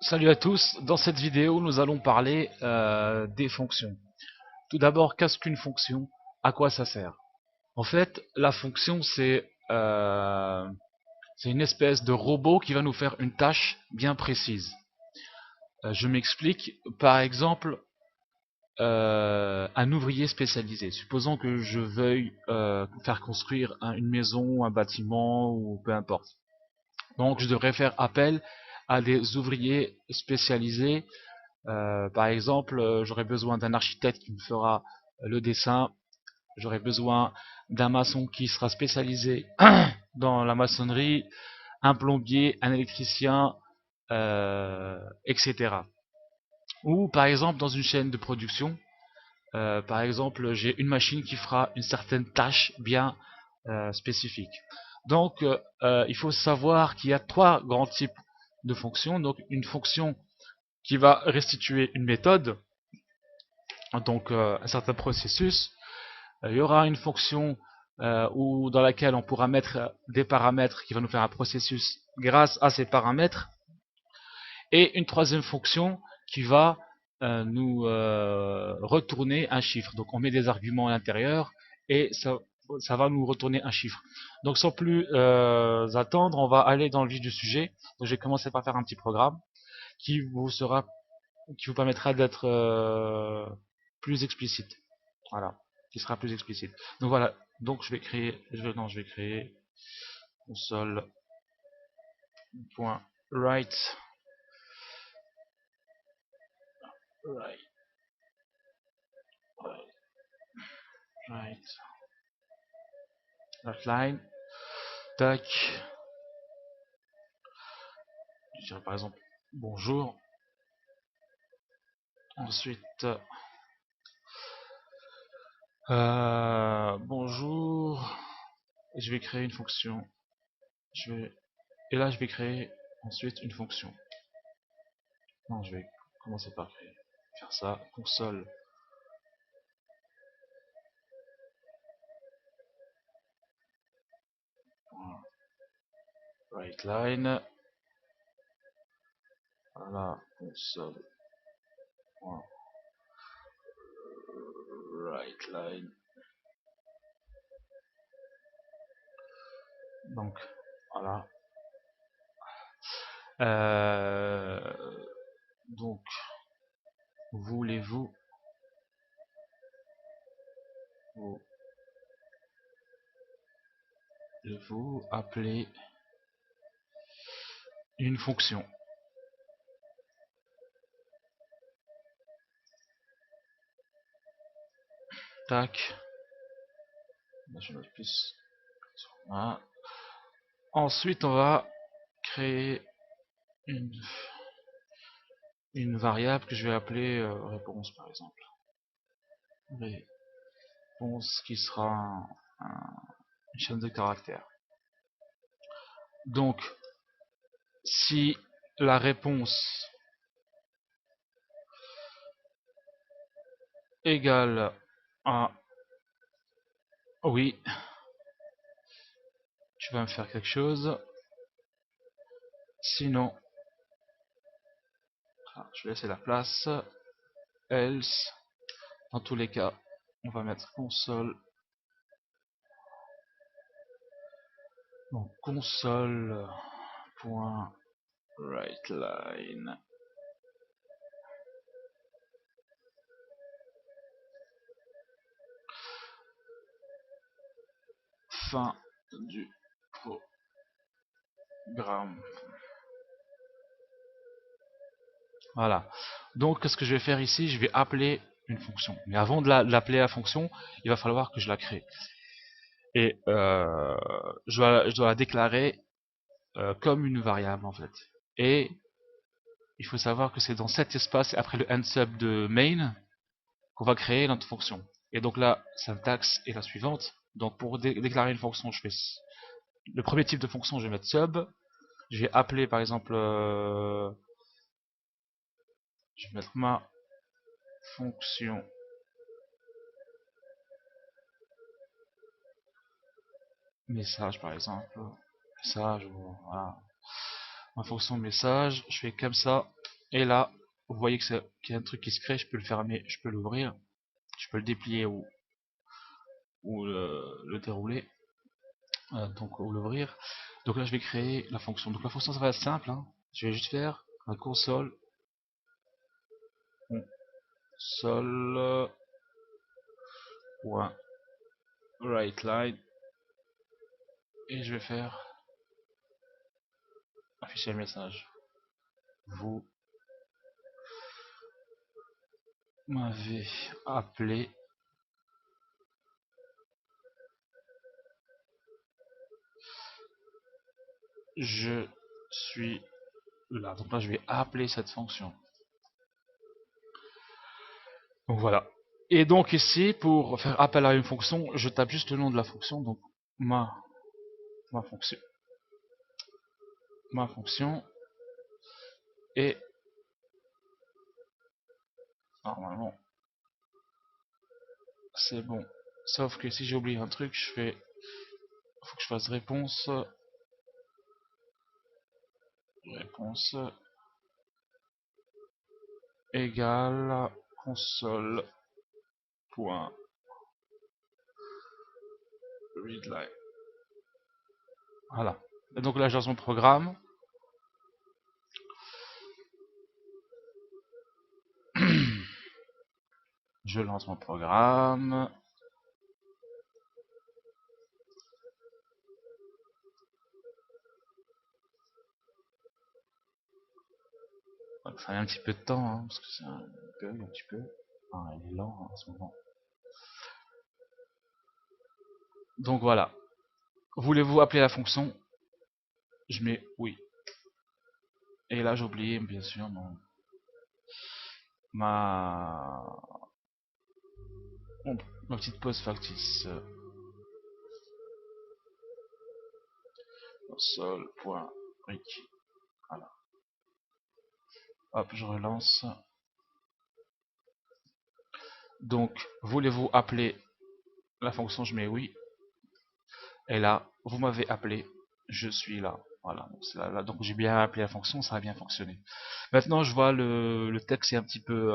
Salut à tous, dans cette vidéo nous allons parler des fonctions. Tout d'abord, qu'est-ce qu'une fonction? À quoi ça sert? En fait, la fonction c'est une espèce de robot qui va nous faire une tâche bien précise. Je m'explique, par exemple, un ouvrier spécialisé. Supposons que je veuille faire construire une maison, un bâtiment ou peu importe. Donc je devrais faire appel à des ouvriers spécialisés. Par exemple, j'aurais besoin d'un architecte qui me fera le dessin. J'aurais besoin d'un maçon qui sera spécialisé dans la maçonnerie, un plombier, un électricien, etc. Ou par exemple dans une chaîne de production, par exemple j'ai une machine qui fera une certaine tâche bien spécifique. Donc il faut savoir qu'il y a trois grands types de fonctions. Donc une fonction qui va restituer une méthode, donc un certain processus. Il y aura une fonction dans laquelle on pourra mettre des paramètres qui va nous faire un processus grâce à ces paramètres. Et une troisième fonction qui va nous retourner un chiffre. Donc on met des arguments à l'intérieur et ça va nous retourner un chiffre. Donc sans plus attendre, on va aller dans le vif du sujet. Donc je vais commencer par faire un petit programme qui qui vous permettra d'être plus explicite. Voilà, qui sera plus explicite. Donc voilà, donc je vais créer console.write write, write, outline, tac, je dirais par exemple bonjour. Ensuite, bonjour, et je vais créer une fonction. Et là je vais créer ensuite une fonction. Non, je vais commencer par faire ça, console. Write line, voilà, console. Write line. Donc, voilà. Euh, donc, voulez-vous vous appeler une fonction? Tac. Je note plus. Voilà. Ensuite, on va créer une, une variable que je vais appeler réponse, par exemple. Réponse qui sera une chaîne de caractères. Donc, si la réponse égale à oui, tu vas me faire quelque chose. Sinon, je vais laisser la place. Else, dans tous les cas, on va mettre console. Donc console.writeLine. Fin du programme. Voilà. Donc ce que je vais faire ici, je vais appeler une fonction. Mais avant de l'appeler la fonction, il va falloir que je la crée. Et je dois la déclarer comme une variable en fait. Et il faut savoir que c'est dans cet espace, après le endsub de main, qu'on va créer notre fonction. Et donc la syntaxe est la suivante. Donc pour déclarer une fonction, je fais le premier type de fonction, je vais mettre sub. Je vais appeler par exemple, je vais mettre ma fonction message par exemple. Message, voilà. Ma fonction message, je fais comme ça. Et là, vous voyez que qu'il y a un truc qui se crée, je peux le fermer, je peux l'ouvrir, je peux le déplier ou le dérouler, donc ou l'ouvrir. Donc là, je vais créer la fonction. Donc la fonction, ça va être simple, hein. Je vais juste faire un console, writeLine, et je vais faire afficher le message. Vous m'avez appelé, je suis là. Donc là, je vais appeler cette fonction. Donc voilà. Et donc ici, pour faire appel à une fonction, je tape juste le nom de la fonction. Donc ma fonction. Ma fonction. Et normalement, c'est bon. Sauf que si j'ai oublié un truc, je fais. Faut que je fasse réponse. Réponse égale console. Point readline. Voilà. Et donc là, je lance mon programme. Je lance mon programme. Donc, ça met un petit peu de temps, hein, parce que c'est un bug un petit peu. Enfin, il est lent hein, en ce moment. Donc voilà. Voulez-vous appeler la fonction? Je mets oui. Et là, j'ai oublié, bien sûr, ma, ma petite pause factice. Sol.req. Voilà. Hop, je relance. Donc, voulez-vous appeler la fonction? Je mets oui. Et là, vous m'avez appelé. Je suis là. Voilà. Donc, là, donc j'ai bien appelé la fonction, ça a bien fonctionné. Maintenant, je vois le texte est un petit peu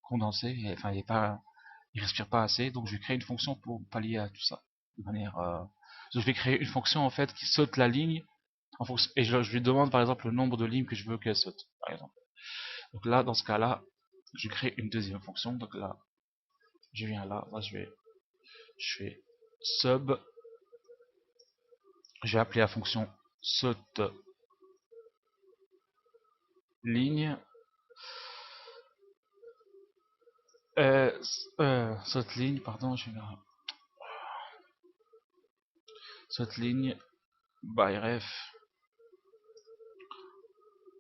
condensé. Enfin, il respire pas assez. Donc, je vais créer une fonction pour pallier à tout ça. De manière, je vais créer une fonction en fait qui saute la ligne en fonction, et je lui demande par exemple le nombre de lignes que je veux qu'elle saute, par exemple. Donc là, dans ce cas-là, je crée une deuxième fonction. Donc là, je viens là, je fais sub, j'ai appelé la fonction saute ligne, saute ligne, pardon, je vais là, saute ligne by ref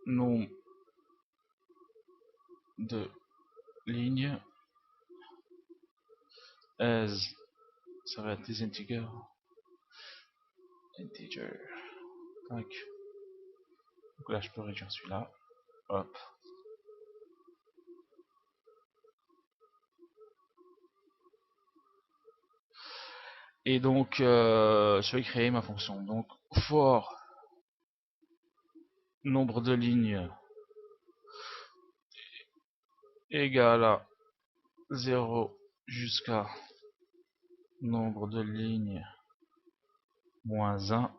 nom de ligne as, ça va être des integers, tac. Donc là, je peux réduire celui-là, hop. Et donc, je vais créer ma fonction. Donc, for nombre de lignes égale à 0 jusqu'à nombre de lignes moins 1.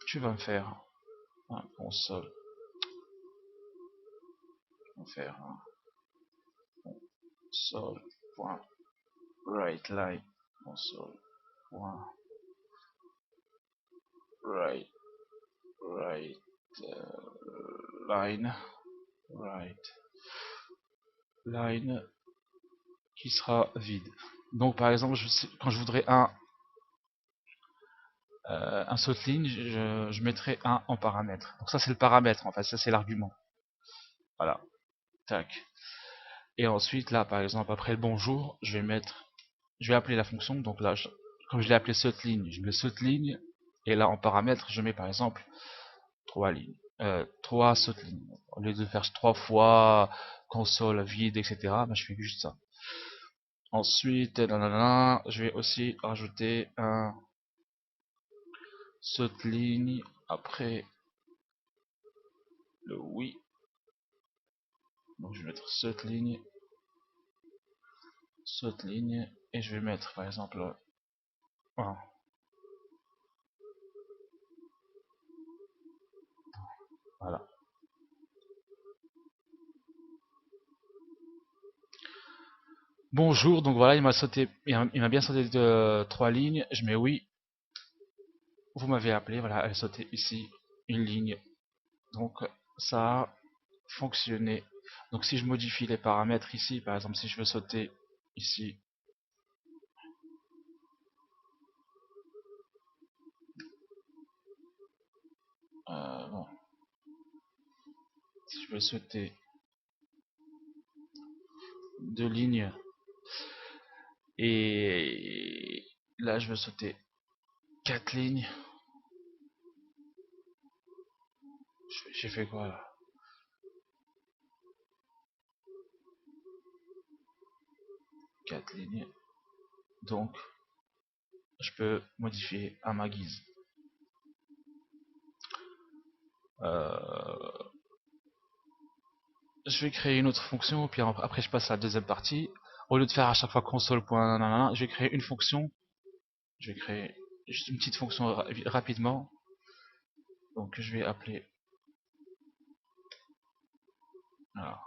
Tu vas me faire un console. On va faire un console.writeLine. Console.write line. Write line qui sera vide. Donc par exemple, quand je voudrais un saute-ligne, je mettrai un en paramètre. Donc ça c'est le paramètre en fait, ça c'est l'argument. Voilà. Tac. Et ensuite là par exemple après le bonjour, je vais appeler la fonction. Donc là, comme je l'ai appelé saute-ligne, je mets saute-ligne. Et là en paramètre, je mets par exemple 3 lignes. 3 saute-lignes. Au lieu de faire 3 fois console vide, etc. Ben, je fais juste ça. Ensuite, je vais aussi rajouter un saute-ligne après Donc je vais mettre cette ligne, et je vais mettre par exemple, voilà. Bonjour, donc voilà, il m'a bien sauté de 3 lignes. Je mets oui, vous m'avez appelé, voilà, elle sautait ici, une ligne. Donc ça a fonctionné. Donc si je modifie les paramètres ici, par exemple si je veux sauter ici, bon, si je veux sauter 2 lignes, et là je veux sauter 4 lignes, j'ai fait quoi là? 4 lignes, donc je peux modifier à ma guise. Je vais créer une autre fonction, puis après je passe à la deuxième partie. Au lieu de faire à chaque fois console.nanana, je vais créer une fonction. Je vais créer juste une petite fonction rapidement. Donc je vais appeler, alors,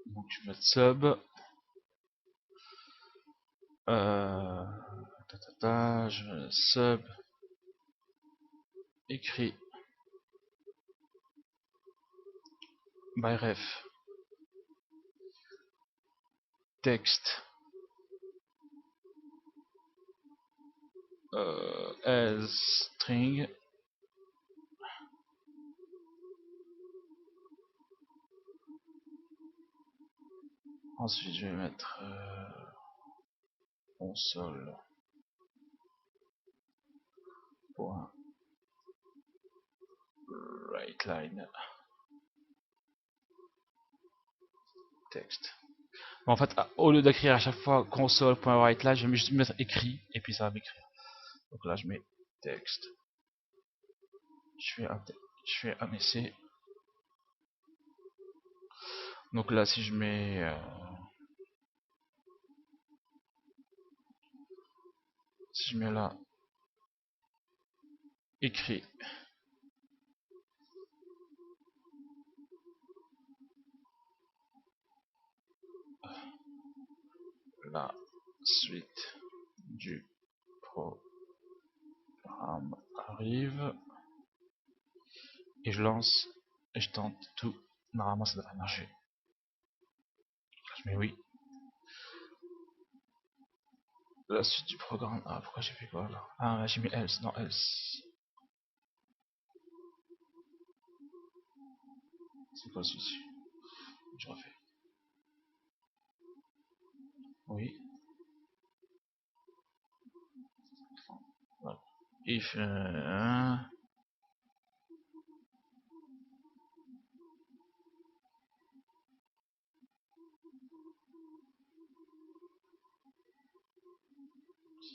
donc je vais mettre sub, je sub écrit by ref texte as string. Ensuite je vais mettre console point writeLine texte. En fait, au lieu d'écrire à chaque fois console.writeLine, je vais juste mettre écrit et puis ça va m'écrire. Donc là je mets texte. Je fais un essai. Donc là si je mets là écrit, la suite du programme arrive, et je lance et je tente tout, normalement ça devrait marcher. Je mets oui. La suite du programme, ah pourquoi j'ai fait quoi là? Ah j'ai mis else, non else. C'est quoi ceci? Je refais. Oui. Voilà. If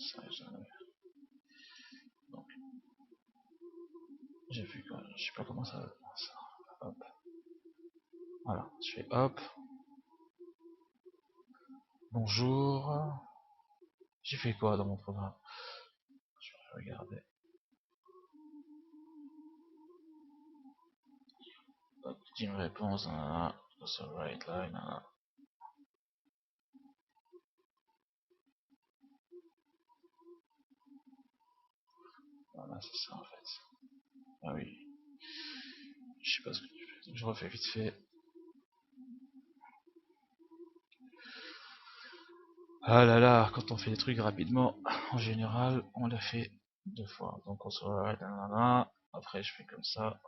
ça, donc j'ai fait quoi? Je sais pas comment ça. Hop. Voilà, je fais hop. Bonjour. J'ai fait quoi dans mon programme? Je vais regarder. Team réponse, sur right line, voilà, c'est ça en fait. Ah oui, je sais pas ce que tu fais. Je refais vite fait. Ah là là, quand on fait des trucs rapidement, en général, on l'a fait 2 fois. Donc on se right, après je fais comme ça.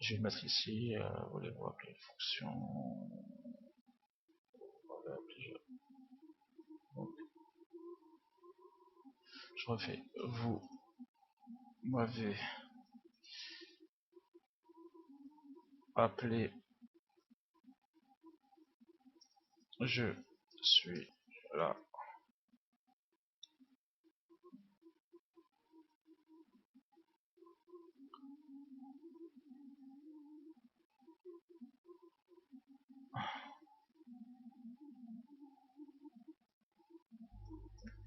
Je vais le mettre ici. Voulez-vous appeler une fonction? Donc, je refais. Vous m'avez appelé. Je suis là.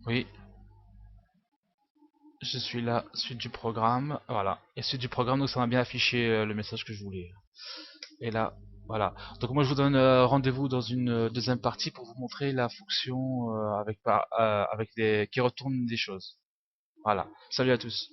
Oui, je suis là, suite du programme, voilà. Et suite du programme, donc ça m'a bien affiché le message que je voulais. Et là, voilà. Donc moi je vous donne rendez-vous dans une deuxième partie pour vous montrer la fonction avec des qui retourne des choses. Voilà. Salut à tous.